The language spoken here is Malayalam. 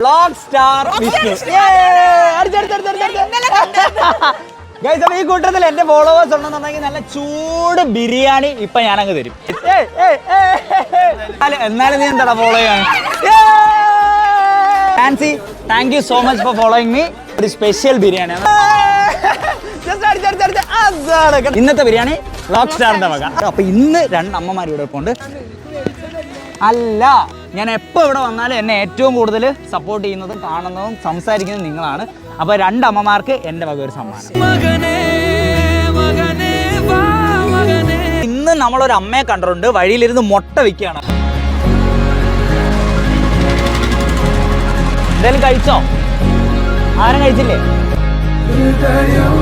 Vlog star Vishnu. ഗൈസ്, അപ്പൊ ഈ കൂട്ടത്തിൽ എന്റെ ഫോളോവേഴ്സ് ഉണ്ടെന്നുണ്ടെങ്കിൽ നല്ല ചൂട് ബിരിയാണി ഇപ്പൊ ഞാനങ്ങ് തരും. എന്നാലും നീ എന്താടാ ഫോളോ ചെയ്യാൻ? Fancy, thank you so much for following me. ഒരു സ്പെഷ്യൽ ബിരിയാണി. ഇന്നത്തെ ബിരിയാണി വ്ലോഗ് സ്റ്റാറിന്റെ വക. അപ്പൊ ഇന്ന് 2 അമ്മമാർ ഇവിടെ ഉണ്ട്. അല്ല, ഞാൻ എപ്പോൾ ഇവിടെ വന്നാലും എന്നെ ഏറ്റവും കൂടുതൽ സപ്പോർട്ട് ചെയ്യുന്നതും കാണുന്നതും സംസാരിക്കുന്നതും നിങ്ങളാണ്. അപ്പോൾ 2 അമ്മമാർക്ക് എൻ്റെ വക ഒരു സമ്മാനം. ഇന്ന് നമ്മളൊരു അമ്മയെ കണ്ടിട്ടുണ്ട്, വഴിയിലിരുന്ന് മുട്ട വിൽക്കുകയാണ്. എന്തായാലും കഴിച്ചോ? ആരും കഴിച്ചില്ലേ? ഹൃദയം